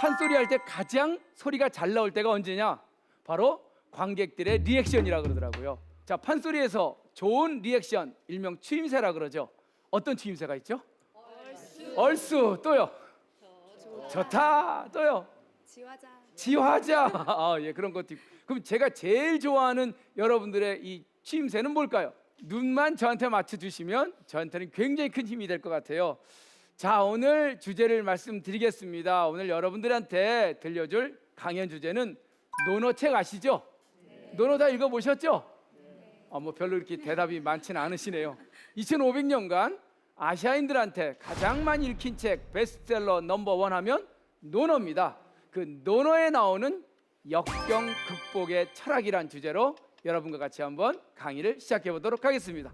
판소리 할 때 가장 소리가 잘 나올 때가 언제냐? 바로 관객들의 리액션이라 그러더라고요. 자, 판소리에서 좋은 리액션, 일명 추임새라 그러죠. 어떤 추임새가 있죠? 얼쑤. 또요. 좋다. 또요. 지화자. 예, 그런 것도 있고. 그럼 제가 제일 좋아하는 여러분들의 이 추임새는 뭘까요? 눈만 저한테 맞춰주시면 저한테는 굉장히 큰 힘이 될 것 같아요. 자, 오늘 주제를 말씀드리겠습니다. 오늘 여러분들한테 들려줄 강연 주제는 논어책 아시죠? 논어 다 읽어보셨죠? 뭐 별로 이렇게 대답이 많지는 않으시네요. 2500년간 아시아인들한테 가장 많이 읽힌 책 베스트셀러 넘버 1 하면 논어입니다. 그 논어에 나오는 역경 극복의 철학이란 주제로 여러분과 같이 한번 강의를 시작해 보도록 하겠습니다.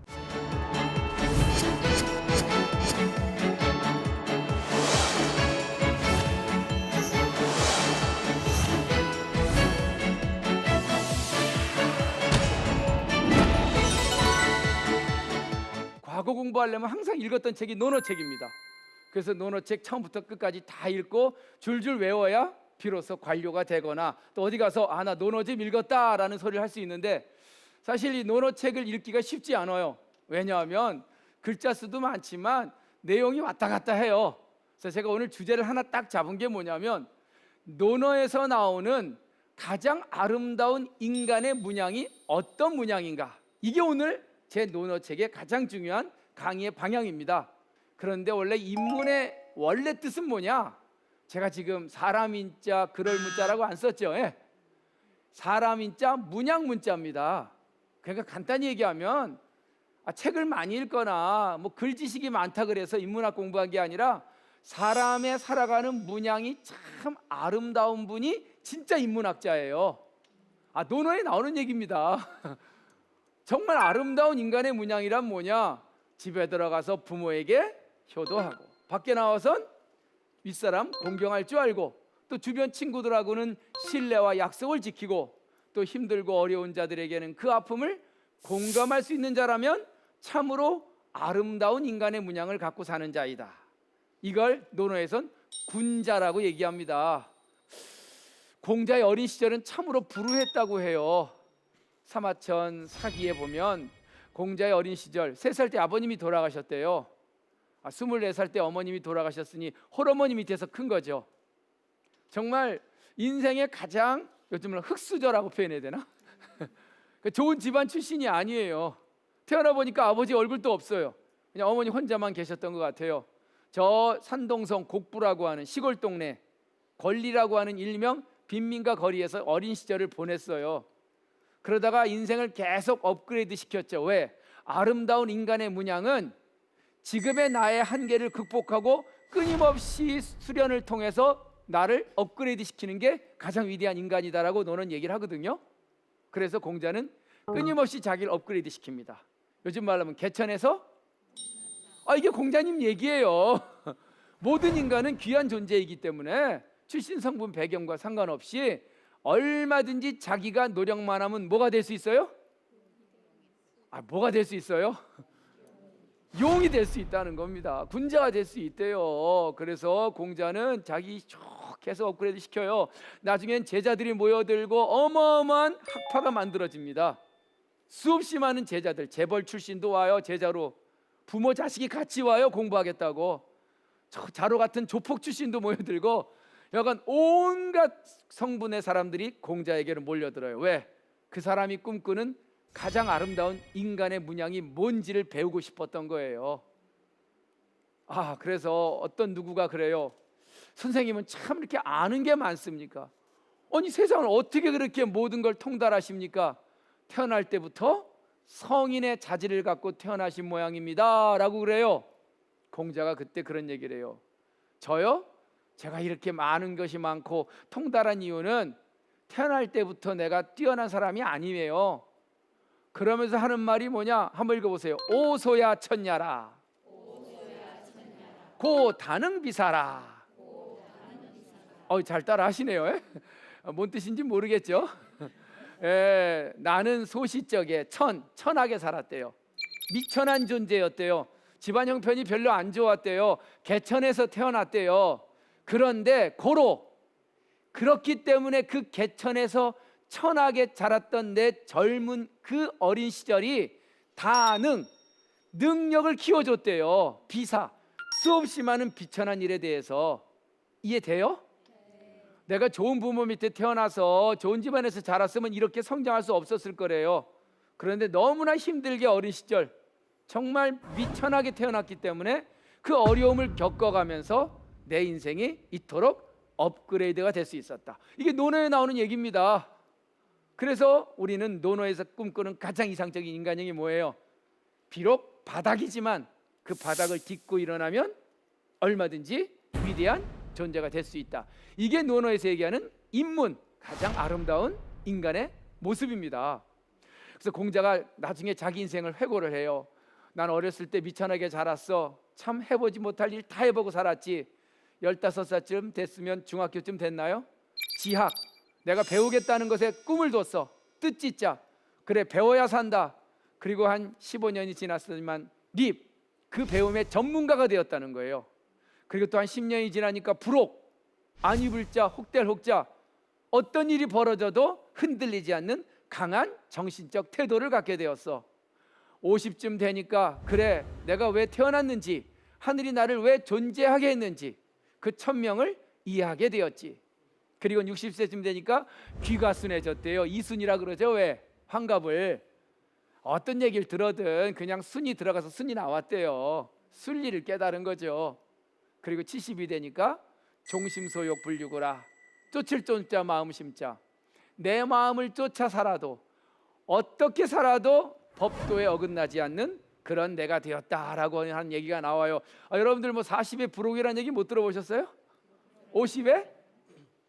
과거 공부하려면 항상 읽었던 책이 논어책입니다. 그래서 논어책 처음부터 끝까지 다 읽고 줄줄 외워야 비로소 관료가 되거나 또 어디 가서 나 논어 좀 읽었다라는 소리를 할 수 있는데, 사실 이 논어책을 읽기가 쉽지 않아요. 왜냐하면 글자 수도 많지만 내용이 왔다 갔다 해요. 그래서 제가 오늘 주제를 하나 딱 잡은 게 뭐냐면, 논어에서 나오는 가장 아름다운 인간의 문양이 어떤 문양인가, 이게 오늘 제 논어책의 가장 중요한 강의의 방향입니다. 그런데 원래 인문의 원래 뜻은 뭐냐? 제가 지금 사람인자 그럴 문자라고 안 썼죠? 예. 사람인자 문양 문자입니다. 그러니까 간단히 얘기하면 책을 많이 읽거나 뭐 글지식이 많다 그래서 인문학 공부한 게 아니라 사람의 살아가는 문양이 참 아름다운 분이 진짜 인문학자예요. 논어에 나오는 얘기입니다. 정말 아름다운 인간의 문양이란 뭐냐? 집에 들어가서 부모에게 효도하고 밖에 나와선 윗사람 공경할 줄 알고 또 주변 친구들하고는 신뢰와 약속을 지키고 또 힘들고 어려운 자들에게는 그 아픔을 공감할 수 있는 자라면 참으로 아름다운 인간의 문양을 갖고 사는 자이다. 이걸 논어에선 군자라고 얘기합니다. 공자의 어린 시절은 참으로 불우했다고 해요. 사마천 사기에 보면 공자의 어린 시절 3살 때 아버님이 돌아가셨대요. 24살 때 어머님이 돌아가셨으니 홀어머니 밑에서 큰 거죠. 정말 인생의 가장, 요즘은 흙수저라고 표현해야 되나? 좋은 집안 출신이 아니에요. 태어나 보니까 아버지 얼굴도 없어요. 그냥 어머니 혼자만 계셨던 것 같아요. 저 산동성 곡부라고 하는 시골 동네 권리라고 하는 일명 빈민가 거리에서 어린 시절을 보냈어요. 그러다가 인생을 계속 업그레이드 시켰죠. 왜? 아름다운 인간의 문양은 지금의 나의 한계를 극복하고 끊임없이 수련을 통해서 나를 업그레이드 시키는 게 가장 위대한 인간이다라고 너는 얘기를 하거든요. 그래서 공자는 끊임없이 자기를 업그레이드 시킵니다. 요즘 말로 하면 개천에서 이게 공자님 얘기예요. 모든 인간은 귀한 존재이기 때문에 출신 성분 배경과 상관없이 얼마든지 자기가 노력만 하면 뭐가 될 수 있어요? 뭐가 될 수 있어요? 용이 될 수 있다는 겁니다. 군자가 될 수 있대요. 그래서 공자는 자기 쭉 계속 업그레이드 시켜요. 나중엔 제자들이 모여들고 어마어마한 학파가 만들어집니다. 수없이 많은 제자들, 재벌 출신도 와요. 제자로 부모 자식이 같이 와요. 공부하겠다고. 자로 같은 조폭 출신도 모여들고 여간 온갖 성분의 사람들이 공자에게로 몰려들어요. 왜? 그 사람이 꿈꾸는 가장 아름다운 인간의 문양이 뭔지를 배우고 싶었던 거예요. 그래서 어떤 누구가 그래요. 선생님은 참 이렇게 아는 게 많습니까? 아니 세상을 어떻게 그렇게 모든 걸 통달하십니까? 태어날 때부터 성인의 자질을 갖고 태어나신 모양입니다 라고 그래요. 공자가 그때 그런 얘기를 해요. 저요? 제가 이렇게 많은 것이 많고 통달한 이유는 태어날 때부터 내가 뛰어난 사람이 아니에요. 그러면서 하는 말이 뭐냐? 한번 읽어보세요. 오소야 천야라 고 다능비사라. 잘 따라 하시네요. 뭔 뜻인지 모르겠죠. 나는 소시적에 천하게 살았대요. 미천한 존재였대요. 집안 형편이 별로 안 좋았대요. 개천에서 태어났대요. 그런데 고로 그렇기 때문에 그 개천에서 천하게 자랐던 내 젊은 그 어린 시절이 능력을 키워줬대요. 비사, 수없이 많은 비천한 일에 대해서. 이해돼요? 내가 좋은 부모 밑에 태어나서 좋은 집안에서 자랐으면 이렇게 성장할 수 없었을 거래요. 그런데 너무나 힘들게 어린 시절 정말 미천하게 태어났기 때문에 그 어려움을 겪어가면서 내 인생이 이토록 업그레이드가 될 수 있었다. 이게 논어에 나오는 얘기입니다. 그래서 우리는 논어에서 꿈꾸는 가장 이상적인 인간형이 뭐예요? 비록 바닥이지만 그 바닥을 딛고 일어나면 얼마든지 위대한 존재가 될 수 있다. 이게 논어에서 얘기하는 인문, 가장 아름다운 인간의 모습입니다. 그래서 공자가 나중에 자기 인생을 회고를 해요. 난 어렸을 때 미천하게 자랐어. 참 해보지 못할 일 다 해보고 살았지. 15살쯤 됐으면 중학교쯤 됐나요? 지학, 내가 배우겠다는 것에 꿈을 뒀어. 뜻짓자, 그래 배워야 산다. 그리고 한 15년이 지났지만 립, 그 배움의 전문가가 되었다는 거예요. 그리고 또 한 10년이 지나니까 불혹, 안 입을 자, 혹될 혹자, 어떤 일이 벌어져도 흔들리지 않는 강한 정신적 태도를 갖게 되었어. 50쯤 되니까 그래 내가 왜 태어났는지, 하늘이 나를 왜 존재하게 했는지 그 천명을 이해하게 되었지. 그리고 60세쯤 되니까 귀가 순해졌대요. 이순이라 그러죠. 왜? 환갑을. 어떤 얘기를 들어든 그냥 순이 들어가서 순이 나왔대요. 순리를 깨달은 거죠. 그리고 70이 되니까 종심소욕 불유구라, 쫓을 쫓자 마음 심자, 내 마음을 쫓아 살아도 어떻게 살아도 법도에 어긋나지 않는 그런 내가 되었다라고 하는 얘기가 나와요. 여러분들 뭐 40에 불혹이라는 얘기 못 들어보셨어요? 50에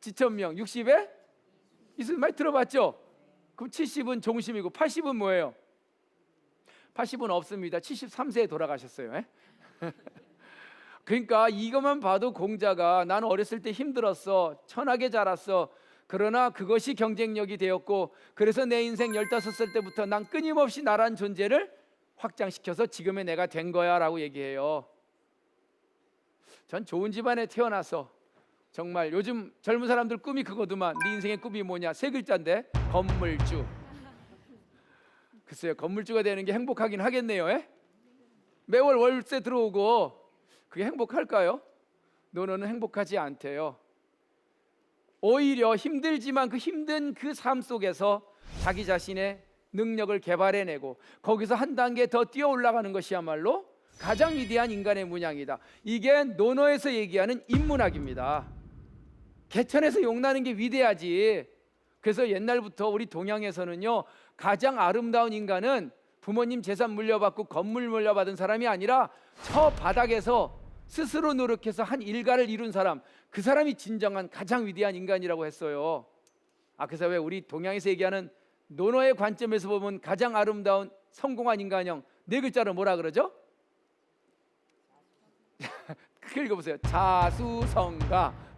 지천명, 60에 이순 많이 들어봤죠? 그럼 70은 종심이고 80은 뭐예요? 80은 없습니다. 73세에 돌아가셨어요. 그러니까 이것만 봐도 공자가 나는 어렸을 때 힘들었어, 천하게 자랐어, 그러나 그것이 경쟁력이 되었고 그래서 내 인생 15살 때부터 난 끊임없이 나란 존재를 확장시켜서 지금의 내가 된 거야 라고 얘기해요. 전 좋은 집안에 태어나서 정말 요즘 젊은 사람들 꿈이 그거더만. 네 인생의 꿈이 뭐냐? 세 글자인데 건물주. 글쎄요, 건물주가 되는 게 행복하긴 하겠네요. 매월 월세 들어오고 그게 행복할까요? 너는 행복하지 않대요. 오히려 힘들지만 그 힘든 그 삶 속에서 자기 자신의 능력을 개발해내고 거기서 한 단계 더 뛰어 올라가는 것이야말로 가장 위대한 인간의 문양이다. 이게 논어에서 얘기하는 인문학입니다. 개천에서 용나는 게 위대하지. 그래서 옛날부터 우리 동양에서는요, 가장 아름다운 인간은 부모님 재산 물려받고 건물 물려받은 사람이 아니라 저 바닥에서 스스로 노력해서 한 일가를 이룬 사람, 그 사람이 진정한 가장 위대한 인간이라고 했어요. 그래서 왜 우리 동양에서 얘기하는 논어의 관점에서 보면 가장 아름다운 성공한 인간형, 네 글자로 뭐라 그러죠? 크게 읽어보세요. 자수성가.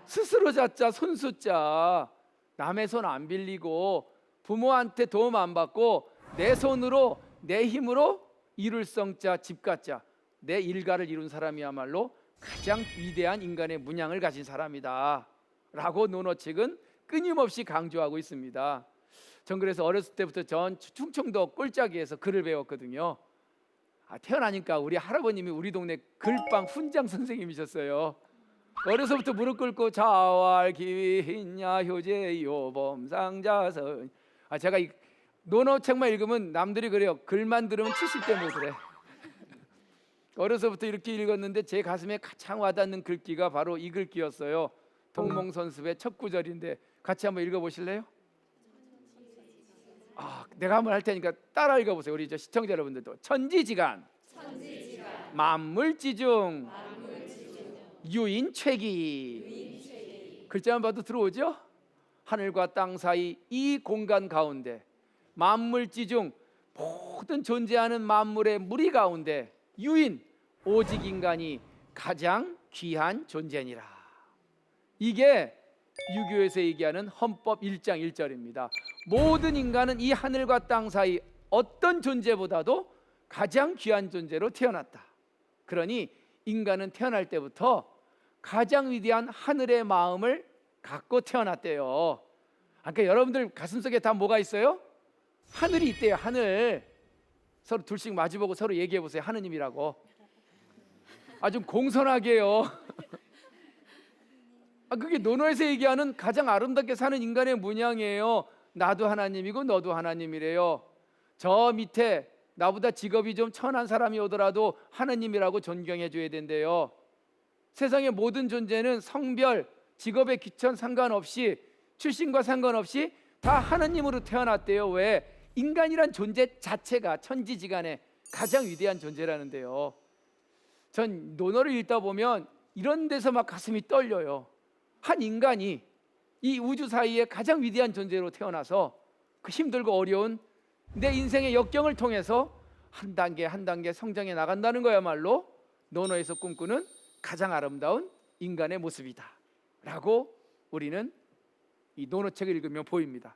스스로 자자, 손수자. 남의 손 안 빌리고 부모한테 도움 안 받고 내 손으로 내 힘으로 이룰 성자, 집가자, 내 일가를 이룬 사람이야말로 가장 위대한 인간의 문양을 가진 사람이다 라고 논어책은 끊임없이 강조하고 있습니다. 전 그래서 어렸을 때부터 전 충청도 꼴짜기에서 글을 배웠거든요. 태어나니까 우리 할아버님이 우리 동네 글방 훈장 선생님이셨어요. 어려서부터 무릎 꿇고 자왈 기위냐 효제요 범상자선. 제가 이 논어책만 읽으면 남들이 그래요. 글만 들으면 70대 모드래. 어려서부터 이렇게 읽었는데 제 가슴에 가장 와닿는 글귀가 바로 이 글귀였어요. 동몽선습의 첫 구절인데 같이 한번 읽어보실래요? 내가 한번 할 테니까 따라 읽어보세요. 우리 시청자 여러분들도. 천지지간, 만물지중, 유인최기. 글자만 봐도 들어오죠? 하늘과 땅 사이 이 공간 가운데, 만물지중, 모든 존재하는 만물의 무리 가운데 유인, 오직 인간이 가장 귀한 존재니라. 이게 유교에서 얘기하는 헌법 1장 1절입니다. 모든 인간은 이 하늘과 땅 사이 어떤 존재보다도 가장 귀한 존재로 태어났다. 그러니 인간은 태어날 때부터 가장 위대한 하늘의 마음을 갖고 태어났대요. 그러니까 여러분들 가슴속에 다 뭐가 있어요? 하늘이 있대요. 하늘. 서로 둘씩 마주보고 서로 얘기해 보세요. 하느님이라고. 아주 공손하게요. 그게 논어에서 얘기하는 가장 아름답게 사는 인간의 문양이에요. 나도 하나님이고 너도 하나님이래요. 저 밑에 나보다 직업이 좀 천한 사람이 오더라도 하나님이라고 존경해 줘야 된대요. 세상의 모든 존재는 성별, 직업의 귀천 상관없이, 출신과 상관없이 다 하나님으로 태어났대요. 왜? 인간이란 존재 자체가 천지지간에 가장 위대한 존재라는데요. 전 논어를 읽다 보면 이런 데서 막 가슴이 떨려요. 한 인간이 이 우주 사이에 가장 위대한 존재로 태어나서 그 힘들고 어려운 내 인생의 역경을 통해서 한 단계 한 단계 성장해 나간다는 거야말로 논어에서 꿈꾸는 가장 아름다운 인간의 모습이다 라고 우리는 이 논어책을 읽으면 보입니다.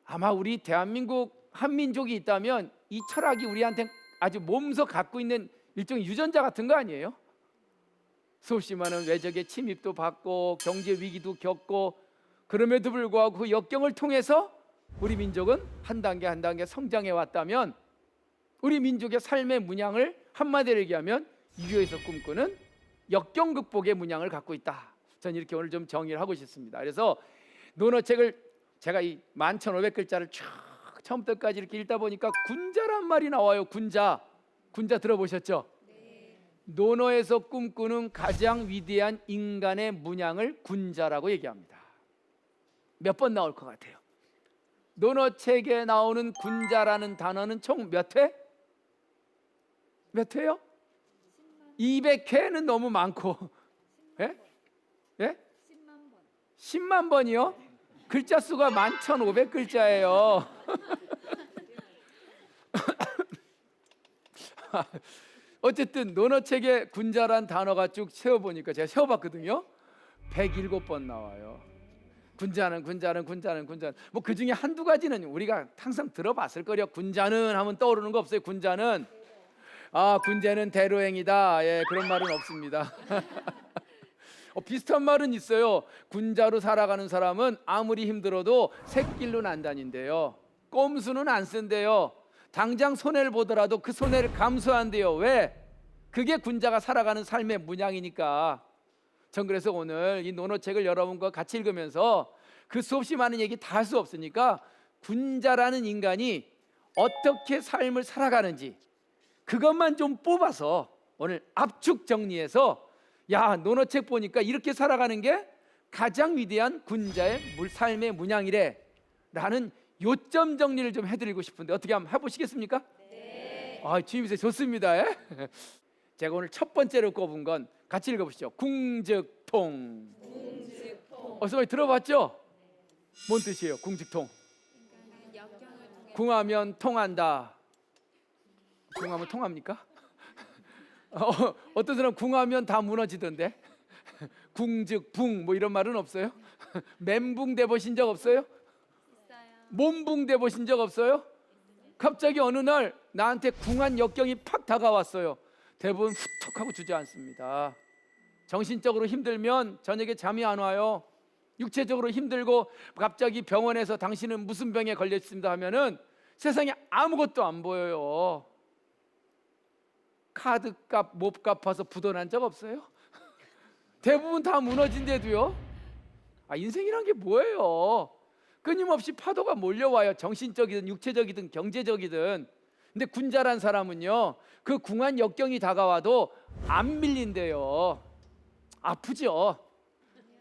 아마 우리 대한민국 한민족이 있다면 이 철학이 우리한테 아주 몸소 갖고 있는 일종의 유전자 같은 거 아니에요? 수없이 많은 외적의 침입도 받고 경제 위기도 겪고 그럼에도 불구하고 그 역경을 통해서 우리 민족은 한 단계 한 단계 성장해 왔다면 우리 민족의 삶의 문양을 한마디로 얘기하면 유교에서 꿈꾸는 역경 극복의 문양을 갖고 있다. 저는 이렇게 오늘 좀 정의를 하고 싶습니다. 그래서 논어책을 제가 이 11,500글자를 쭉 처음부터까지 이렇게 읽다 보니까 군자란 말이 나와요. 군자 들어보셨죠? 네. 논어에서 꿈꾸는 가장 위대한 인간의 문양을 군자라고 얘기합니다. 몇 번 나올 것 같아요? 논어책에 나오는 군자라는 단어는 총 몇 회? 몇 회요? 200회는 너무 많고. 예? 예? 10만 번이요? 글자 수가 11,500글자예요. 어쨌든 논어책에 군자란 단어가 쭉 세어보니까 제가 세어봤거든요. 107번 나와요. 군자는 뭐 그 중에 한두 가지는 우리가 항상 들어봤을 거예요. 군자는 하면 떠오르는 거 없어요? 군자는 군자는 대로행이다. 예, 그런 말은 없습니다. 비슷한 말은 있어요. 군자로 살아가는 사람은 아무리 힘들어도 샛길로는 안 다닌대요. 꼼수는 안 쓴대요. 당장 손해를 보더라도 그 손해를 감수한대요. 왜? 그게 군자가 살아가는 삶의 문양이니까. 전 그래서 오늘 이 논어책을 여러분과 같이 읽으면서 그 수없이 많은 얘기 다 할 수 없으니까 군자라는 인간이 어떻게 삶을 살아가는지 그것만 좀 뽑아서 오늘 압축 정리해서 논어책 보니까 이렇게 살아가는 게 가장 위대한 군자의 삶의 문양이래 라는 요점 정리를 좀 해드리고 싶은데 어떻게 한번 해보시겠습니까? 네. 주임새 좋습니다. 제가 오늘 첫 번째로 꼽은 건 같이 읽어보시죠. 궁즉통. 어서 많이 들어봤죠? 뭔 뜻이에요? 궁즉통. 궁하면 통한다. 궁하면 통합니까? 어떤 사람 궁하면 다 무너지던데. 궁즉붕 뭐 이런 말은 없어요? 멘붕 돼 보신 적 없어요? 몸붕 돼 보신 적 없어요? 갑자기 어느 날 나한테 궁한 역경이 팍 다가왔어요. 대부분 후톡하고 주저앉습니다. 정신적으로 힘들면 저녁에 잠이 안 와요. 육체적으로 힘들고 갑자기 병원에서 당신은 무슨 병에 걸렸습니다 하면은 세상에 아무것도 안 보여요. 카드값 못 갚아서 부도난 적 없어요? 대부분 다 무너진데도요. 인생이란 게 뭐예요? 끊임없이 파도가 몰려와요. 정신적이든 육체적이든 경제적이든. 근데 군자란 사람은요, 그 궁한 역경이 다가와도 안 밀린대요. 아프죠?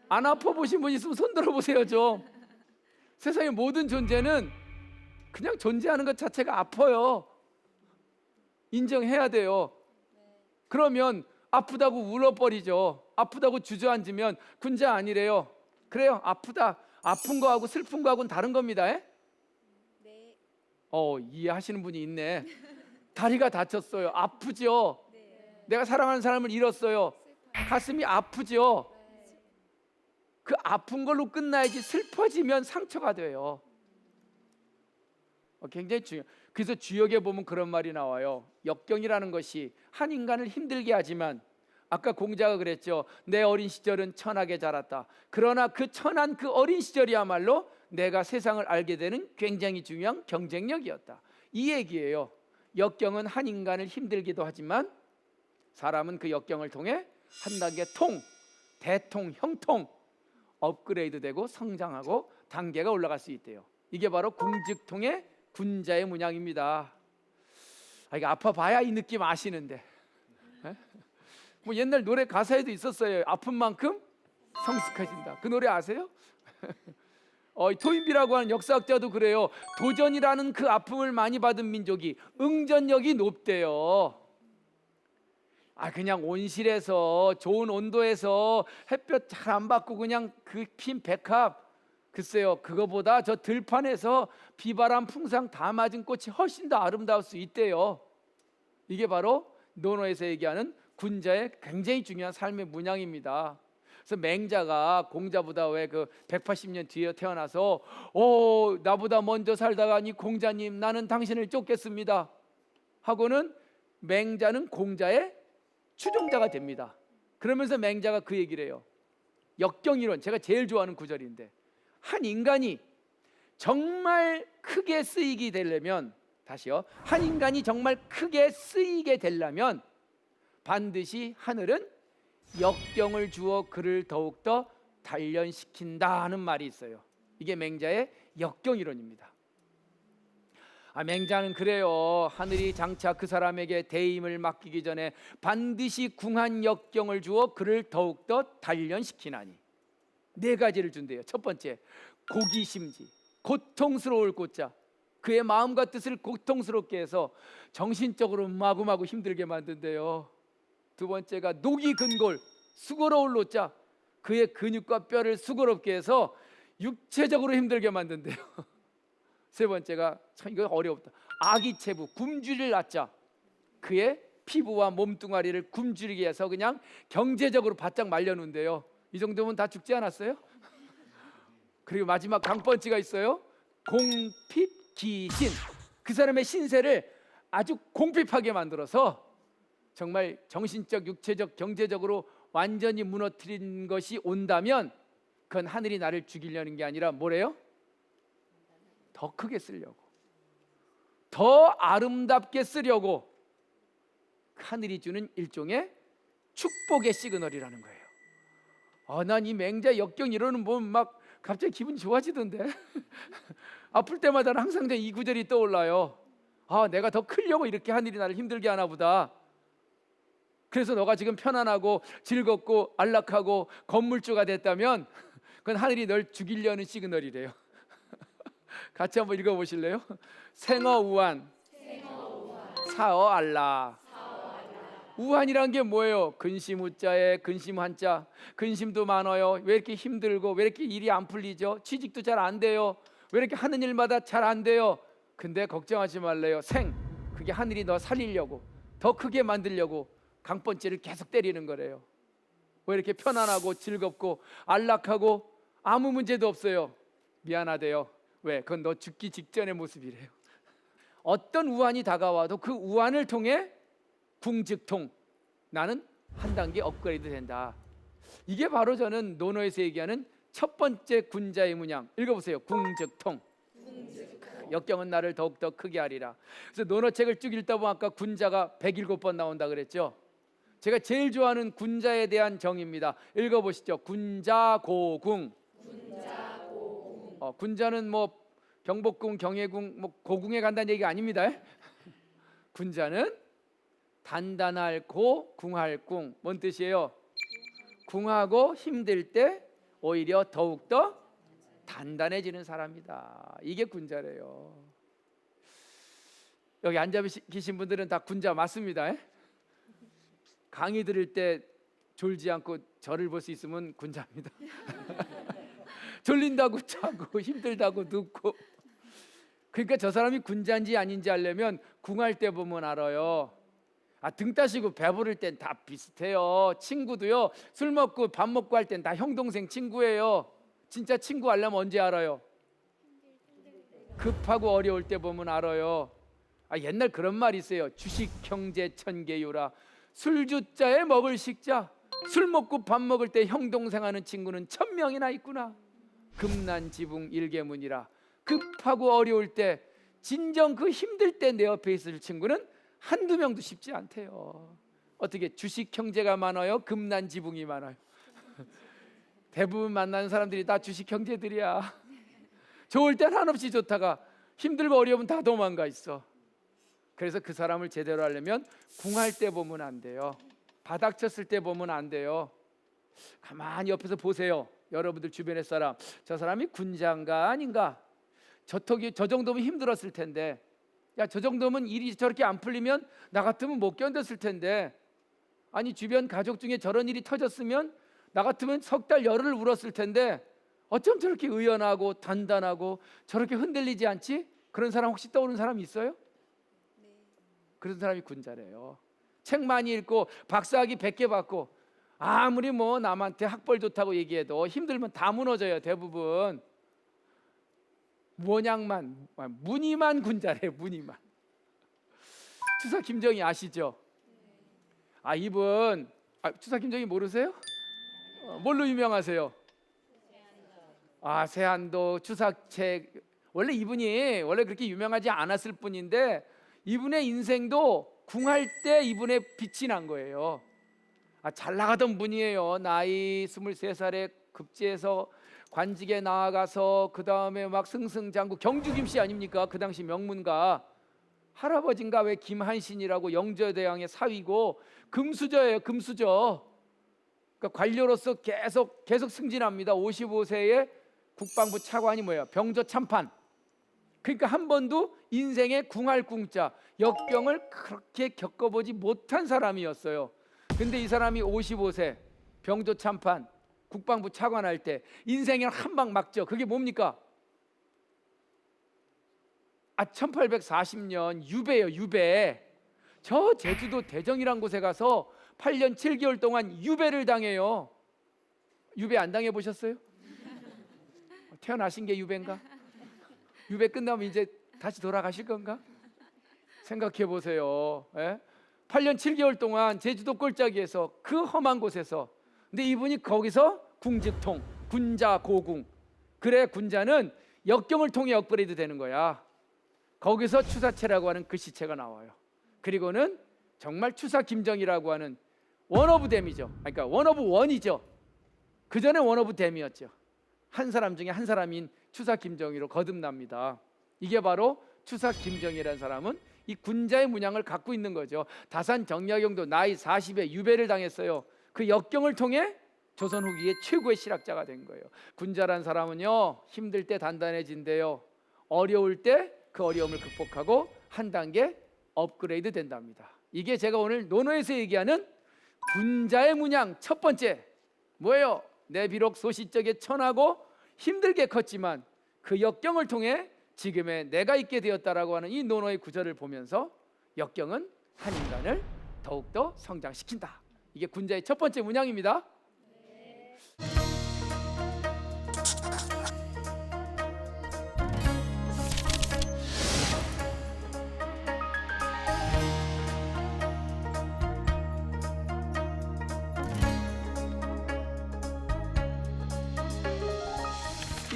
안 아파 보신 분 있으면 손 들어보세요 좀. 세상의 모든 존재는 그냥 존재하는 것 자체가 아파요. 인정해야 돼요. 그러면 아프다고 울어버리죠. 아프다고 주저앉으면 군자 아니래요. 그래요, 아프다. 아픈 거하고 슬픈 거하고는 다른 겁니다. 네. 이해하시는 분이 있네. 다리가 다쳤어요. 아프죠? 네. 내가 사랑하는 사람을 잃었어요. 가슴이 아프죠? 네. 그 아픈 걸로 끝나야지 슬퍼지면 상처가 돼요. 굉장히 중요해요. 그래서 주역에 보면 그런 말이 나와요. 역경이라는 것이 한 인간을 힘들게 하지만 아까 공자가 그랬죠. 내 어린 시절은 천하게 자랐다. 그러나 그 천한 그 어린 시절이야말로 내가 세상을 알게 되는 굉장히 중요한 경쟁력이었다. 이 얘기예요. 역경은 한 인간을 힘들기도 하지만 사람은 그 역경을 통해 한 단계 대통, 형통 업그레이드 되고 성장하고 단계가 올라갈 수 있대요. 이게 바로 궁즉통의 군자의 문양입니다. 이거 아파봐야 이 느낌 아시는데, 뭐 옛날 노래 가사에도 있었어요. 아픈 만큼 성숙해진다. 그 노래 아세요? 토인비라고 하는 역사학자도 그래요. 도전이라는 그 아픔을 많이 받은 민족이 응전력이 높대요. 그냥 온실에서 좋은 온도에서 햇볕 잘 안 받고 그냥 그 핀 백합, 글쎄요, 그거보다 저 들판에서 비바람 풍상 다 맞은 꽃이 훨씬 더 아름다울 수 있대요. 이게 바로 논어에서 얘기하는 군자의 굉장히 중요한 삶의 문양입니다. 그래서 맹자가 공자보다 왜 그 180년 뒤에 태어나서 나보다 먼저 살다가 이 공자님 나는 당신을 쫓겠습니다 하고는 맹자는 공자의 추종자가 됩니다. 그러면서 맹자가 그 얘기를 해요. 역경이론, 제가 제일 좋아하는 구절인데, 한 인간이 정말 크게 쓰이게 되려면, 다시요, 한 인간이 정말 크게 쓰이게 되려면 반드시 하늘은 역경을 주어 그를 더욱더 단련시킨다는 말이 있어요. 이게 맹자의 역경이론입니다. 맹자는 그래요. 하늘이 장차 그 사람에게 대임을 맡기기 전에 반드시 궁한 역경을 주어 그를 더욱더 단련시키나니 4가지를 준대요. 첫 번째, 고기심지, 고통스러울 고자, 그의 마음과 뜻을 고통스럽게 해서 정신적으로 마구마구 힘들게 만든대요. 두 번째가 녹이근골, 수고로울 노자, 그의 근육과 뼈를 수고롭게 해서 육체적으로 힘들게 만든대요. 세 번째가, 참 이거 어렵다, 아기체부, 굶주릴 낳자, 그의 피부와 몸뚱아리를 굶주리게 해서 그냥 경제적으로 바짝 말려놓은대요. 이 정도면 다 죽지 않았어요? 그리고 마지막 강펀치가 있어요. 공핍기신, 그 사람의 신세를 아주 공핍하게 만들어서 정말 정신적, 육체적, 경제적으로 완전히 무너뜨린 것이 온다면 그건 하늘이 나를 죽이려는 게 아니라 뭐래요? 더 크게 쓰려고, 더 아름답게 쓰려고 하늘이 주는 일종의 축복의 시그널이라는 거예요. 난 이 맹자 역경 이러는 보면 막 갑자기 기분이 좋아지던데. 아플 때마다 항상 이 구절이 떠올라요. 내가 더 크려고 이렇게 하늘이 나를 힘들게 하나 보다. 그래서 너가 지금 편안하고 즐겁고 안락하고 건물주가 됐다면 그건 하늘이 널 죽이려는 시그널이래요. 같이 한번 읽어보실래요? 생어우한, 사어알라. 우한이란 게 뭐예요? 근심 우자에 근심 한자. 근심도 많아요. 왜 이렇게 힘들고 왜 이렇게 일이 안 풀리죠? 취직도 잘 안 돼요. 왜 이렇게 하는 일마다 잘 안 돼요? 근데 걱정하지 말래요. 그게 하늘이 너 살리려고, 더 크게 만들려고 강펀치를 계속 때리는 거래요. 왜 이렇게 편안하고 즐겁고 안락하고 아무 문제도 없어요? 미안하대요. 왜? 그건 너 죽기 직전의 모습이래요. 어떤 우환이 다가와도 그 우환을 통해 궁즉통, 나는 한 단계 업그레이드 된다. 이게 바로 저는 논어에서 얘기하는 첫 번째 군자의 문양. 읽어보세요. 궁즉통. 역경은 나를 더욱더 크게 하리라. 그래서 논어책을 쭉 읽다 보면 아까 군자가 107번 나온다 그랬죠. 제가 제일 좋아하는 군자에 대한 정의입니다. 읽어보시죠. 군자고궁. 군자는 뭐 경복궁, 경혜궁, 뭐 고궁에 간다는 얘기가 아닙니다. 군자는 단단할 고 궁할 궁. 뭔 뜻이에요? 궁하고 힘들 때 오히려 더욱더 단단해지는 사람이다. 이게 군자래요. 여기 앉아 계신 분들은 다 군자 맞습니다. 강의 들을 때 졸지 않고 저를 볼 수 있으면 군자입니다. 졸린다고 자고 힘들다고 눕고. 그러니까 저 사람이 군자인지 아닌지 알려면 궁할 때 보면 알아요. 등 따시고 배부를 땐 다 비슷해요. 친구도요, 술 먹고 밥 먹고 할 땐 다 형 동생 친구예요. 진짜 친구 알려면 언제 알아요? 급하고 어려울 때 보면 알아요. 옛날 그런 말이 있어요. 주식 형제 천계유라. 술주자에 먹을 식자. 술 먹고 밥 먹을 때 형 동생 하는 친구는 1000명이나 있구나. 금난지붕 일개문이라. 급하고 어려울 때, 진정 그 힘들 때 내 옆에 있을 친구는 한두 명도 쉽지 않대요. 어떻게 주식 형제가 많아요? 금난지붕이 많아요? 대부분 만나는 사람들이 다 주식 형제들이야. 좋을 땐 한없이 좋다가 힘들고 어려우면 다 도망가 있어. 그래서 그 사람을 제대로 하려면 궁할 때 보면 안 돼요. 바닥 쳤을 때 보면 안 돼요. 가만히 옆에서 보세요. 여러분들 주변의 사람, 저 사람이 군자인가 아닌가? 저 정도면 힘들었을 텐데, 야, 저 정도면 일이 저렇게 안 풀리면 나 같으면 못 견뎠을 텐데, 아니 주변 가족 중에 저런 일이 터졌으면 나 같으면 석 달 열흘을 울었을 텐데 어쩜 저렇게 의연하고 단단하고 저렇게 흔들리지 않지? 그런 사람 혹시 떠오르는 사람 있어요? 그런 사람이 군자래요. 책 많이 읽고 박사학위 100개 받고 아무리 뭐 남한테 학벌 좋다고 얘기해도 힘들면 다 무너져요. 대부분 무늬만 군자래요. 무늬만. 추사 김정희 아시죠? 이분 추사 김정희 모르세요? 뭘로 유명하세요? 세한도 추사책. 원래 이분이 그렇게 유명하지 않았을 뿐인데 이분의 인생도 궁할 때 이분의 빛이 난 거예요. 잘 나가던 분이에요. 나이 23살에 급제해서 관직에 나아가서 그 다음에 막 승승장구. 경주 김씨 아닙니까? 그 당시 명문가. 할아버지인가 왜 김한신이라고 영조대왕의 사위고 금수저예요. 금수저. 그러니까 관료로서 계속 승진합니다. 55세에 국방부 차관이 뭐예요? 병조 참판. 그러니까 한 번도 인생에 궁할 궁자, 역병을 그렇게 겪어보지 못한 사람이었어요. 근데 이 사람이 55세 병조 참판, 국방부 차관할 때 인생에 한 방 막죠. 그게 뭡니까? 1840년 유배예요. 유배. 저 제주도 대정이란 곳에 가서 8년 7개월 동안 유배를 당해요. 유배 안 당해 보셨어요? 태어나신 게 유배인가? 유배 끝나면 이제 다시 돌아가실 건가? 생각해 보세요. 8년 7개월 동안 제주도 꼴짜기에서 그 험한 곳에서. 근데 이분이 거기서 궁직통, 군자 고궁. 그래, 군자는 역경을 통해 업그레이드 되는 거야. 거기서 추사체라고 하는 글씨체가 나와요. 그리고는 정말 추사 김정희라고 하는 원오브 댐이죠. 그러니까 원오브 원이죠. 그 전에 원오브 댐이었죠. 한 사람 중에 한 사람인 추사 김정희로 거듭납니다. 이게 바로 추사 김정희라는 사람은 이 군자의 문양을 갖고 있는 거죠. 다산 정약용도 나이 40에 유배를 당했어요. 그 역경을 통해 조선 후기의 최고의 실학자가 된 거예요. 군자란 사람은요, 힘들 때 단단해진대요. 어려울 때 그 어려움을 극복하고 한 단계 업그레이드 된답니다. 이게 제가 오늘 논어에서 얘기하는 군자의 문양 첫 번째 뭐예요? 내 비록 소시적에 천하고 힘들게 컸지만 그 역경을 통해 지금의 내가 있게 되었다라고 하는 이 논어의 구절을 보면서 역경은 한 인간을 더욱더 성장시킨다. 이게 군자의 첫 번째 문양입니다.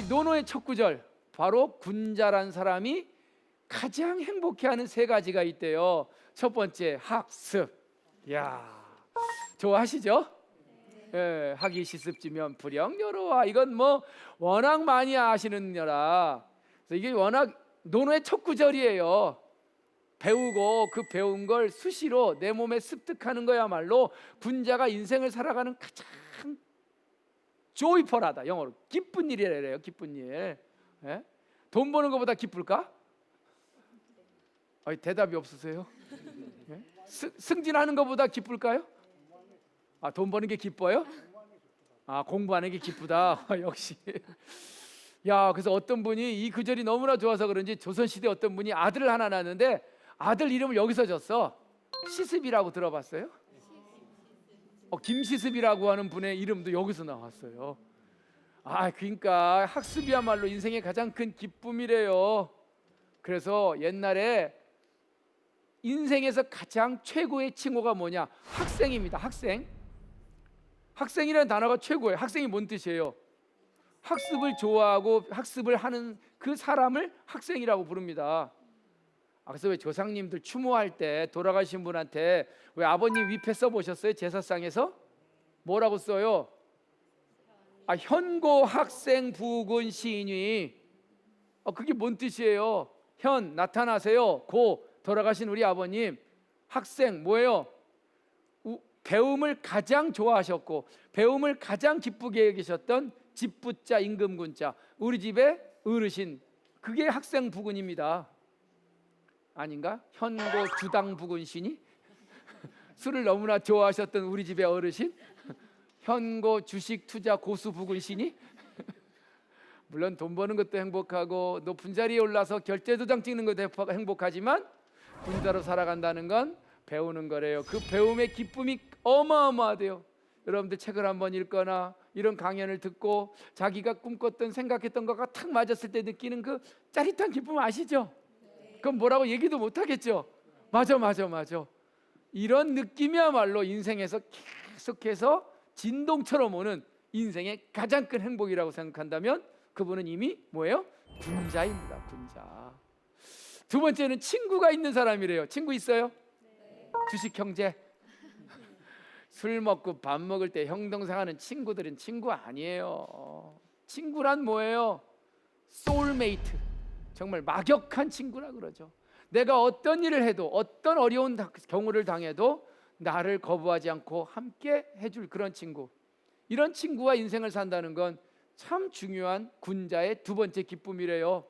논어의 첫 구절, 바로 군자란 사람이 가장 행복해하는 세 가지가 있대요. 첫 번째, 학습. 야, 좋아하시죠? 학이 시습지면 불영여로와. 이건 뭐 워낙 많이 아시는 여라. 그래서 이게 워낙 논어의 첫 구절이에요. 배우고 그 배운 걸 수시로 내 몸에 습득하는 거야말로 군자가 인생을 살아가는 가장 조이펄하다. 영어로 기쁜 일이래요. 기쁜 일. 돈 버는 것보다 기쁠까? 대답이 없으세요? 승진하는 것보다 기쁠까요? 돈 버는 게 기뻐요? 공부하는 게 기쁘다. 역시. 야, 그래서 어떤 분이 이 구절이 너무나 좋아서 그런지 조선시대 어떤 분이 아들을 하나 낳았는데 아들 이름을 여기서 줬어. 시습이라고 들어봤어요? 김시습이라고 하는 분의 이름도 여기서 나왔어요. 그러니까 학습이야말로 인생의 가장 큰 기쁨이래요. 그래서 옛날에 인생에서 가장 최고의 칭호가 뭐냐? 학생입니다. 학생이라는 단어가 최고예요. 학생이 뭔 뜻이에요? 학습을 좋아하고 학습을 하는 그 사람을 학생이라고 부릅니다. 그래서 왜 조상님들 추모할 때 돌아가신 분한테 왜 아버님 위패 써보셨어요? 제사상에서 뭐라고 써요? 현고 학생 부군 시인이. 그게 뭔 뜻이에요? 현 나타나세요. 고 돌아가신 우리 아버님. 학생 뭐예요? 배움을 가장 좋아하셨고 배움을 가장 기쁘게 여기셨던 집부자 임금군자, 우리 집의 어르신, 그게 학생 부군입니다. 아닌가? 현고 주당 부군시니? 술을 너무나 좋아하셨던 우리 집의 어르신? 현고 주식 투자 고수 부군시니? 물론 돈 버는 것도 행복하고 높은 자리에 올라서 결제 도장 찍는 것도 행복하지만 군자로 살아간다는 건 배우는 거래요. 그 배움의 기쁨이 어마어마하대요. 여러분들 책을 한번 읽거나 이런 강연을 듣고 자기가 꿈꿨던 생각했던 것과 탁 맞았을 때 느끼는 그 짜릿한 기쁨 아시죠? 그건 뭐라고 얘기도 못하겠죠. 맞아. 이런 느낌이야말로 인생에서 계속해서 진동처럼 오는 인생의 가장 큰 행복이라고 생각한다면 그분은 이미 뭐예요? 군자입니다. 군자. 두 번째는 친구가 있는 사람이래요. 친구 있어요? 주식 형제. 술 먹고 밥 먹을 때 형동생 하는 친구들은 친구 아니에요. 친구란 뭐예요? 소울메이트. 정말 막역한 친구라 그러죠. 내가 어떤 일을 해도 어떤 어려운 경우를 당해도 나를 거부하지 않고 함께 해줄 그런 친구. 이런 친구와 인생을 산다는 건 참 중요한 군자의 두 번째 기쁨이래요.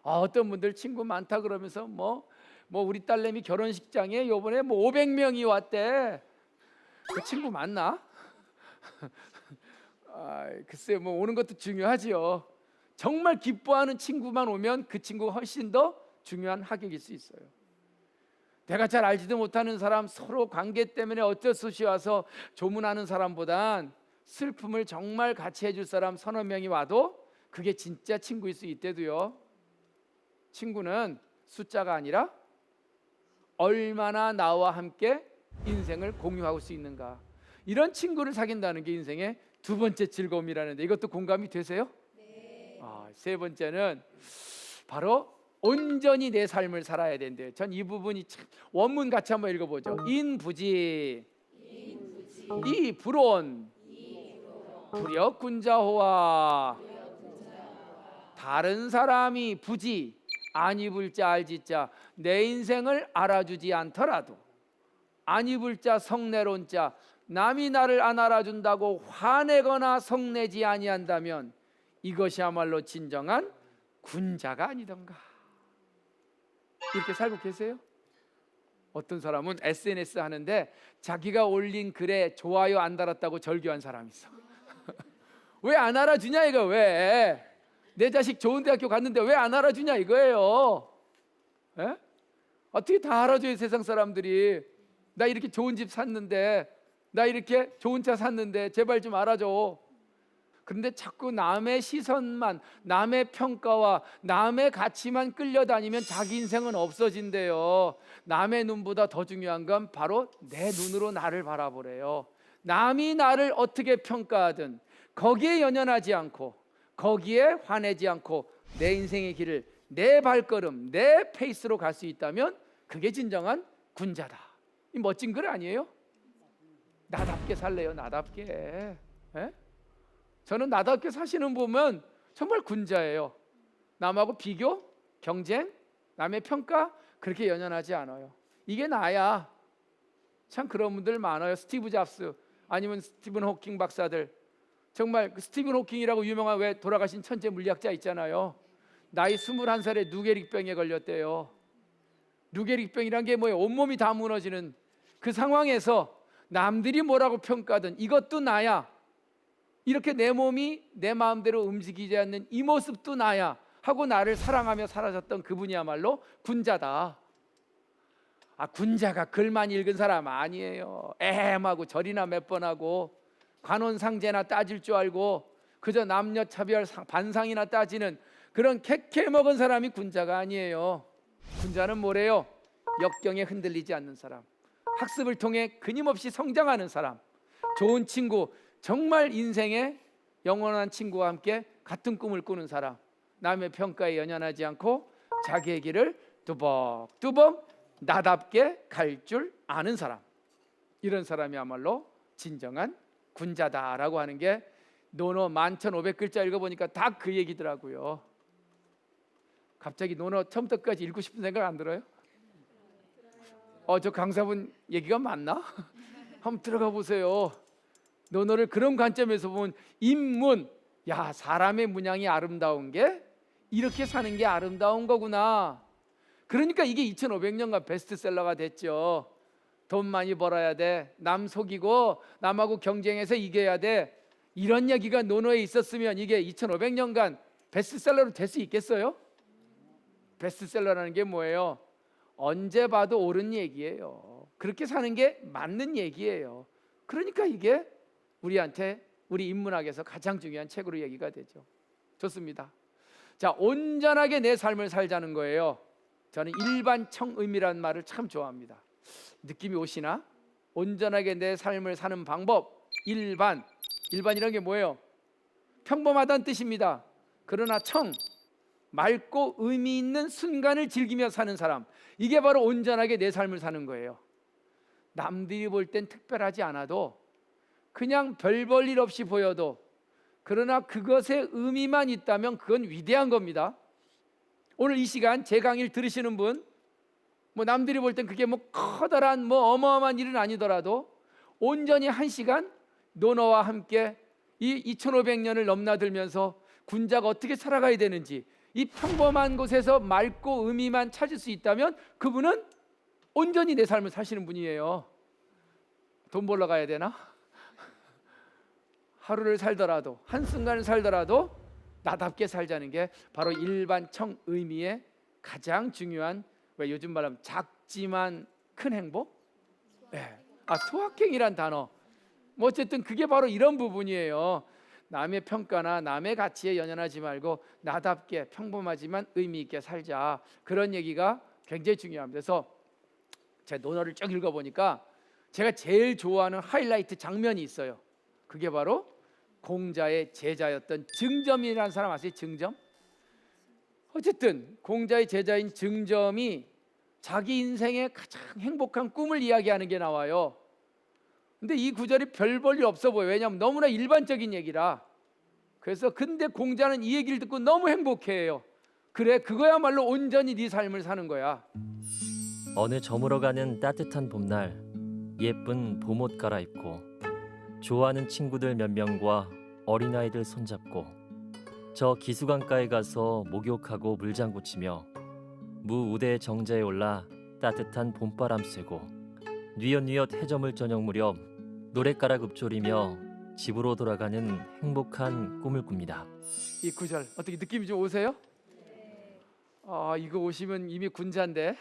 어떤 분들 친구 많다 그러면서 뭐 우리 딸내미 결혼식장에 요번에 500명이 왔대. 그 친구 맞나? 글쎄 오는 것도 중요하지요. 정말 기뻐하는 친구만 오면 그 친구가 훨씬 더 중요한 하객일 수 있어요. 내가 잘 알지도 못하는 사람, 서로 관계 때문에 어쩔 수 없이 와서 조문하는 사람보단 슬픔을 정말 같이 해줄 사람 서너 명이 와도 그게 진짜 친구일 수 있대도요. 친구는 숫자가 아니라 얼마나 나와 함께 인생을 공유할 수 있는가. 이런 친구를 사귄다는 게 인생의 두 번째 즐거움이라는데 이것도 공감이 되세요? 네. 세 번째는 바로 온전히 내 삶을 살아야 된대요. 전 이 부분이 참 원문 같이 한번 읽어보죠. 인부지 이불온 불역군자호와 다른 사람이 부지 안 입을 자 알지자 내 인생을 알아주지 않더라도 안 입을 자 성내론 자 남이 나를 안 알아준다고 화내거나 성내지 아니한다면 이것이야말로 진정한 군자가 아니던가. 이렇게 살고 계세요? 어떤 사람은 SNS 하는데 자기가 올린 글에 좋아요 안 달았다고 절규한 사람이 있어. 왜 안 알아주냐 이거. 왜 내 자식 좋은 대학교 갔는데 왜 안 알아주냐 이거예요. 에? 어떻게 다 알아줘요 세상 사람들이. 나 이렇게 좋은 집 샀는데, 나 이렇게 좋은 차 샀는데 제발 좀 알아줘. 그런데 자꾸 남의 시선만, 남의 평가와 남의 가치만 끌려다니면 자기 인생은 없어진대요. 남의 눈보다 더 중요한 건 바로 내 눈으로 나를 바라보래요. 남이 나를 어떻게 평가하든 거기에 연연하지 않고 거기에 화내지 않고 내 인생의 길을 내 발걸음, 내 페이스로 갈 수 있다면 그게 진정한 군자다. 이 멋진 글 아니에요? 나답게 살래요. 나답게. 에? 저는 나답게 사시는 보면 정말 군자예요. 남하고 비교, 경쟁, 남의 평가 그렇게 연연하지 않아요. 이게 나야. 참 그런 분들 많아요. 스티브 잡스 아니면 스티븐 호킹 박사들. 정말 그 스티븐 호킹이라고 유명한 왜 돌아가신 천재 물리학자 있잖아요. 나이 21살에 누게릭병에 걸렸대요. 누게릭병이란 게 뭐예요? 온몸이 다 무너지는 그 상황에서 남들이 뭐라고 평가하든 이것도 나야. 이렇게 내 몸이 내 마음대로 움직이지 않는 이 모습도 나야 하고 나를 사랑하며 살아졌던 그분이야말로 군자다. 군자가 글만 읽은 사람 아니에요. 애헴하고 절이나 몇 번 하고 관원상제나 따질 줄 알고 그저 남녀차별 반상이나 따지는 그런 캐캐 먹은 사람이 군자가 아니에요. 군자는 뭐래요? 역경에 흔들리지 않는 사람, 학습을 통해 끊임없이 성장하는 사람, 좋은 친구, 정말 인생의 영원한 친구와 함께 같은 꿈을 꾸는 사람, 남의 평가에 연연하지 않고 자기의 길을 뚜벅뚜벅 나답게 갈 줄 아는 사람, 이런 사람이야말로 진정한 군자다라고 하는 게 논어 11,500글자 읽어보니까 다 그 얘기더라고요. 갑자기 논어 처음부터 끝까지 읽고 싶은 생각 안 들어요? 저 강사분 얘기가 맞나? 한번 들어가 보세요. 논어를 그런 관점에서 보면 인문, 야, 사람의 문양이 아름다운 게 이렇게 사는 게 아름다운 거구나. 그러니까 이게 2500년간 베스트셀러가 됐죠. 돈 많이 벌어야 돼, 남 속이고 남하고 경쟁해서 이겨야 돼, 이런 얘기가 논어에 있었으면 이게 2500년간 베스트셀러로 될 수 있겠어요? 베스트셀러라는 게 뭐예요? 언제 봐도 옳은 얘기예요. 그렇게 사는 게 맞는 얘기예요. 그러니까 이게 우리한테, 우리 인문학에서 가장 중요한 책으로 얘기가 되죠. 좋습니다. 자, 온전하게 내 삶을 살자는 거예요. 저는 일반청의미라는 말을 참 좋아합니다. 느낌이 오시나? 온전하게 내 삶을 사는 방법. 일반이라는 게 뭐예요? 평범하다는 뜻입니다. 그러나 맑고 의미 있는 순간을 즐기며 사는 사람, 이게 바로 온전하게 내 삶을 사는 거예요. 남들이 볼 땐 특별하지 않아도, 그냥 별 볼 일 없이 보여도, 그러나 그것의 의미만 있다면 그건 위대한 겁니다. 오늘 이 시간 제 강의를 들으시는 분, 남들이 볼 땐 그게 커다란 어마어마한 일은 아니더라도 온전히 한 시간 논어와 함께 이 2500년을 넘나들면서 군자가 어떻게 살아가야 되는지, 이 평범한 곳에서 맑고 의미만 찾을 수 있다면 그분은 온전히 내 삶을 사시는 분이에요. 돈 벌러 가야 되나? 하루를 살더라도, 한순간을 살더라도 나답게 살자는 게 바로 일반청의미의 가장 중요한, 왜 요즘 말하면 작지만 큰 행복? 네. 소확행이란 단어, 어쨌든 그게 바로 이런 부분이에요. 남의 평가나 남의 가치에 연연하지 말고 나답게 평범하지만 의미 있게 살자, 그런 얘기가 굉장히 중요합니다. 그래서 제가 논어를 쭉 읽어보니까 제가 제일 좋아하는 하이라이트 장면이 있어요. 그게 바로 공자의 제자였던 증점이라는 사람 아세요? 증점? 어쨌든 공자의 제자인 증점이 자기 인생의 가장 행복한 꿈을 이야기하는 게 나와요. 근데 이 구절이 별 볼 일 없어 보여요. 왜냐하면 너무나 일반적인 얘기라. 그래서 근데 공자는 이 얘기를 듣고 너무 행복해해요. 그래, 그거야말로 온전히 네 삶을 사는 거야. 어느 저물어 가는 따뜻한 봄날, 예쁜 봄옷 갈아입고 좋아하는 친구들 몇 명과 어린아이들 손잡고 저 기수강가에 가서 목욕하고 물장구 치며 무우대의 정자에 올라 따뜻한 봄바람 쐬고 뉘엿뉘엿 해저물 저녁 무렵 노랫가락 읊조리며 집으로 돌아가는 행복한 꿈을 꿉니다. 이 구절 어떻게 느낌이 좀 오세요? 이거 오시면 이미 군자인데,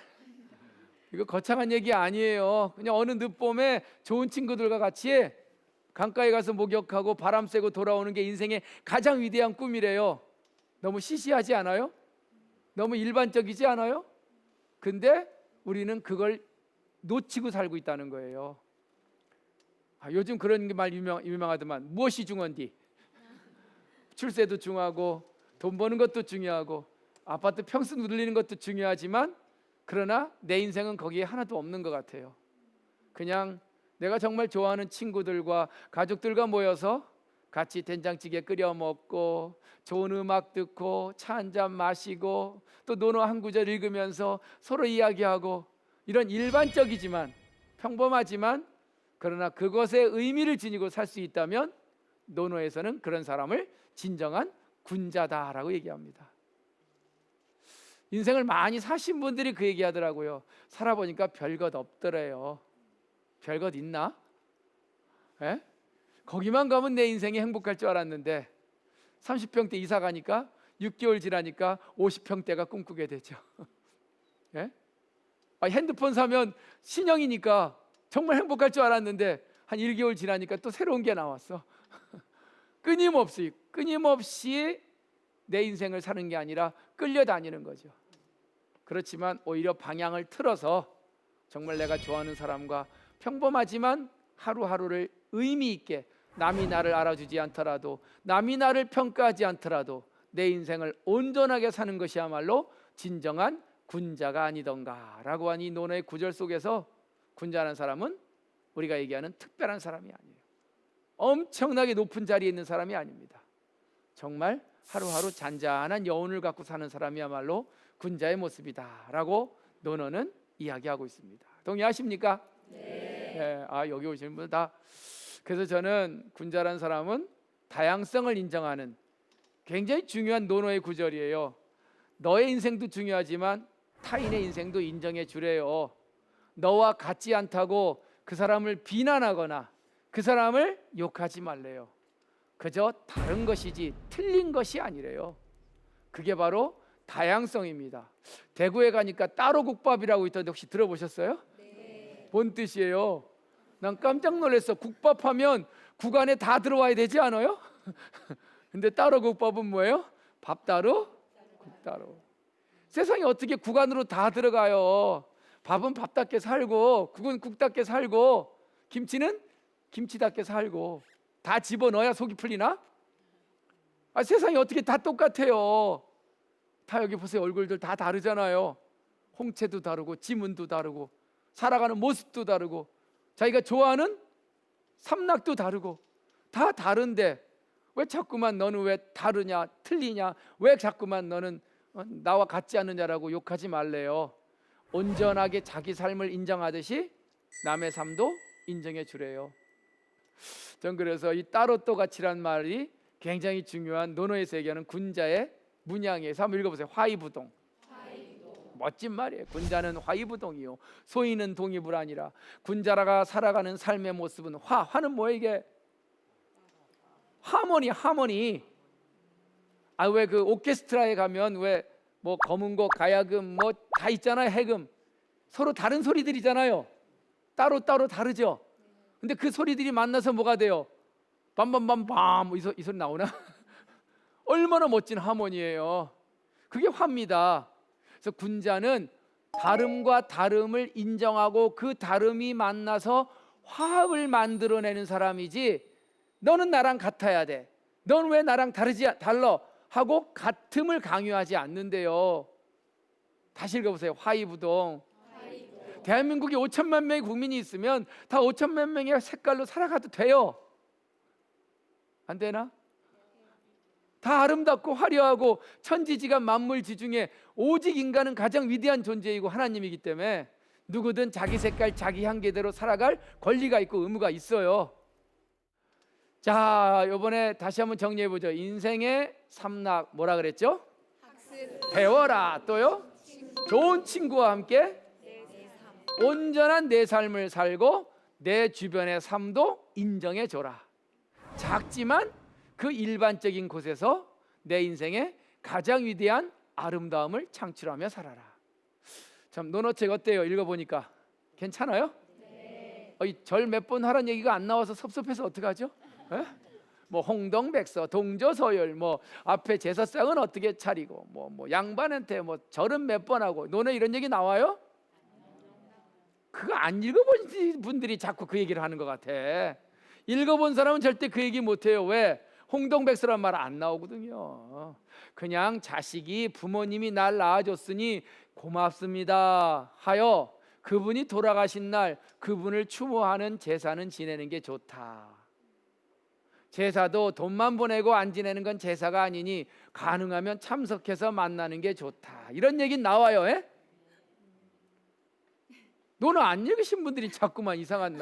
이거 거창한 얘기 아니에요. 그냥 어느 늦봄에 좋은 친구들과 같이 강가에 가서 목욕하고 바람 쐬고 돌아오는 게 인생의 가장 위대한 꿈이래요. 너무 시시하지 않아요? 너무 일반적이지 않아요? 근데 우리는 그걸 놓치고 살고 있다는 거예요. 요즘 그런 말 유명하더만, 무엇이 중요한디? 출세도 중요하고 돈 버는 것도 중요하고 아파트 평수 누리는 것도 중요하지만, 그러나 내 인생은 거기에 하나도 없는 것 같아요. 그냥 내가 정말 좋아하는 친구들과 가족들과 모여서 같이 된장찌개 끓여 먹고 좋은 음악 듣고 차 한 잔 마시고 또 논어 한 구절 읽으면서 서로 이야기하고, 이런 일반적이지만 평범하지만 그러나 그것에 의미를 지니고 살 수 있다면 논어에서는 그런 사람을 진정한 군자다라고 얘기합니다. 인생을 많이 사신 분들이 그 얘기하더라고요. 살아보니까 별것 없더래요. 별것 있나? 에? 거기만 가면 내 인생이 행복할 줄 알았는데 30평대 이사 가니까 6개월 지나니까 50평대가 꿈꾸게 되죠. 예? 핸드폰 사면 신형이니까 정말 행복할 줄 알았는데 한 1개월 지나니까 또 새로운 게 나왔어. 끊임없이 내 인생을 사는 게 아니라 끌려다니는 거죠. 그렇지만 오히려 방향을 틀어서 정말 내가 좋아하는 사람과 평범하지만 하루하루를 의미 있게, 남이 나를 알아주지 않더라도, 남이 나를 평가하지 않더라도 내 인생을 온전하게 사는 것이야말로 진정한 군자가 아니던가라고 한 이 논어의 구절 속에서 군자라는 사람은 우리가 얘기하는 특별한 사람이 아니에요. 엄청나게 높은 자리에 있는 사람이 아닙니다. 정말 하루하루 잔잔한 여운을 갖고 사는 사람이야말로 군자의 모습이다라고 논어는 이야기하고 있습니다. 동의하십니까? 네. 여기 오시는 분들 다. 그래서 저는 군자라는 사람은 다양성을 인정하는 굉장히 중요한 논어의 구절이에요. 너의 인생도 중요하지만 타인의 인생도 인정해 주래요. 너와 같지 않다고 그 사람을 비난하거나 그 사람을 욕하지 말래요. 그저 다른 것이지 틀린 것이 아니래요. 그게 바로 다양성입니다. 대구에 가니까 따로 국밥이라고 있던데 혹시 들어보셨어요? 네. 뭔 뜻이에요? 난 깜짝 놀랐어. 국밥하면 국 안에 다 들어와야 되지 않아요? 근데 따로 국밥은 뭐예요? 밥 따로, 국 따로. 세상에 어떻게 국 안으로 다 들어가요? 밥은 밥답게 살고, 국은 국답게 살고, 김치는 김치답게 살고, 다 집어넣어야 속이 풀리나? 세상에 어떻게 다 똑같아요? 다 여기 보세요. 얼굴들 다 다르잖아요. 홍채도 다르고 지문도 다르고 살아가는 모습도 다르고 자기가 좋아하는 삼락도 다르고 다 다른데 왜 자꾸만 너는 왜 다르냐, 틀리냐, 왜 자꾸만 너는 나와 같지 않느냐라고 욕하지 말래요. 온전하게 자기 삶을 인정하듯이 남의 삶도 인정해 주래요. 전 그래서 이 따로또 같이란 말이 굉장히 중요한 논어에서 얘기하는 군자의 문양에서 한번 읽어보세요. 화이부동. 멋진 말이에요. 군자는 화이부동이요 소인은 동이불 아니라. 군자라가 살아가는 삶의 모습은 화는 뭐예요? 이게 하모니. 왜 그 오케스트라에 가면 왜 뭐 검은 거, 가야금 뭐 다 있잖아요. 해금. 서로 다른 소리들이잖아요. 따로 다르죠. 근데 그 소리들이 만나서 뭐가 돼요? 밤밤밤밤 이 소리 나오나? 얼마나 멋진 하모니예요. 그게 화입니다. 그래서 군자는 다름과 다름을 인정하고 그 다름이 만나서 화합을 만들어내는 사람이지, 너는 나랑 같아야 돼, 넌 왜 나랑 달라 하고 같음을 강요하지 않는데요. 다시 읽어보세요. 화이부동. 대한민국에 5천만 명의 국민이 있으면 다 5천만 명의 색깔로 살아가도 돼요. 안 되나? 다 아름답고 화려하고 천지지간 만물지중에 오직 인간은 가장 위대한 존재이고 하나님이기 때문에 누구든 자기 색깔 자기 향기대로 살아갈 권리가 있고 의무가 있어요. 자, 이번에 다시 한번 정리해보죠. 인생의 삼락 뭐라 그랬죠? 학습, 배워라. 또요? 좋은 친구와 함께 온전한 내 삶을 살고 내 주변의 삶도 인정해줘라. 작지만 그 일반적인 곳에서 내 인생의 가장 위대한 아름다움을 창출하며 살아라. 참, 논어책 어때요? 읽어보니까 괜찮아요? 네. 절 몇 번 하라는 얘기가 안 나와서 섭섭해서 어떡하죠? 에? 뭐 홍동백서, 동저서열, 뭐 앞에 제사상은 어떻게 차리고, 뭐 양반한테 뭐 절은 몇 번 하고, 논어 이런 얘기 나와요? 그거 안 읽어본 분들이 자꾸 그 얘기를 하는 것 같아. 읽어본 사람은 절대 그 얘기 못해요. 왜? 홍동백서란 말 안 나오거든요. 그냥 자식이 부모님이 날 낳아줬으니 고맙습니다 하여 그분이 돌아가신 날 그분을 추모하는 제사는 지내는 게 좋다. 제사도 돈만 보내고 안 지내는 건 제사가 아니니 가능하면 참석해서 만나는 게 좋다. 이런 얘기 나와요. 에? 논어 안 읽으신 분들이 자꾸만 이상한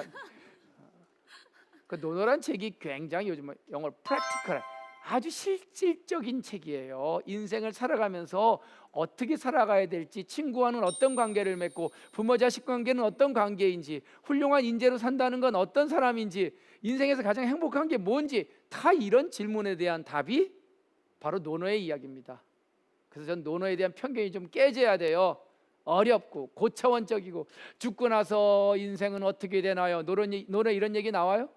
그 논어란 책이 굉장히 요즘 영어로 프랙티컬, 아주 실질적인 책이에요. 인생을 살아가면서 어떻게 살아가야 될지, 친구와는 어떤 관계를 맺고 부모 자식 관계는 어떤 관계인지, 훌륭한 인재로 산다는 건 어떤 사람인지, 인생에서 가장 행복한 게 뭔지, 다 이런 질문에 대한 답이 바로 논어의 이야기입니다. 그래서 전 논어에 대한 편견이 좀 깨져야 돼요. 어렵고 고차원적이고 죽고 나서 인생은 어떻게 되나요? 논어 이런 얘기 나와요?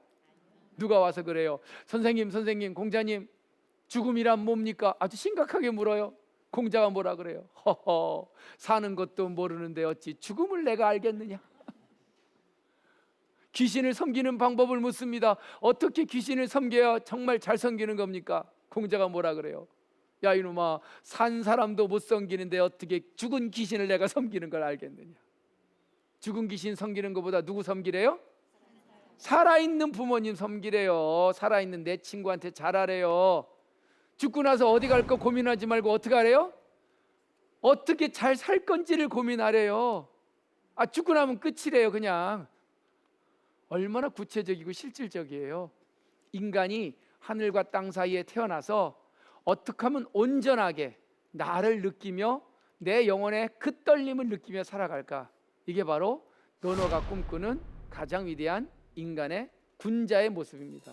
누가 와서 그래요? 선생님, 공자님, 죽음이란 뭡니까? 아주 심각하게 물어요. 공자가 뭐라 그래요? 허허, 사는 것도 모르는데 어찌 죽음을 내가 알겠느냐? 귀신을 섬기는 방법을 묻습니다. 어떻게 귀신을 섬겨야 정말 잘 섬기는 겁니까? 공자가 뭐라 그래요? 야 이놈아, 산 사람도 못 섬기는데 어떻게 죽은 귀신을 내가 섬기는 걸 알겠느냐? 죽은 귀신 섬기는 것보다 누구 섬기래요? 살아있는 부모님 섬기래요. 살아있는 내 친구한테 잘하래요. 죽고 나서 어디 갈까 고민하지 말고 어떻게 하래요? 어떻게 잘 살 건지를 고민하래요. 죽고 나면 끝이래요. 그냥. 얼마나 구체적이고 실질적이에요. 인간이 하늘과 땅 사이에 태어나서 어떻게 하면 온전하게 나를 느끼며 내 영혼의 그 떨림을 느끼며 살아갈까? 이게 바로 노노가 꿈꾸는 가장 위대한 인간의 군자의 모습입니다.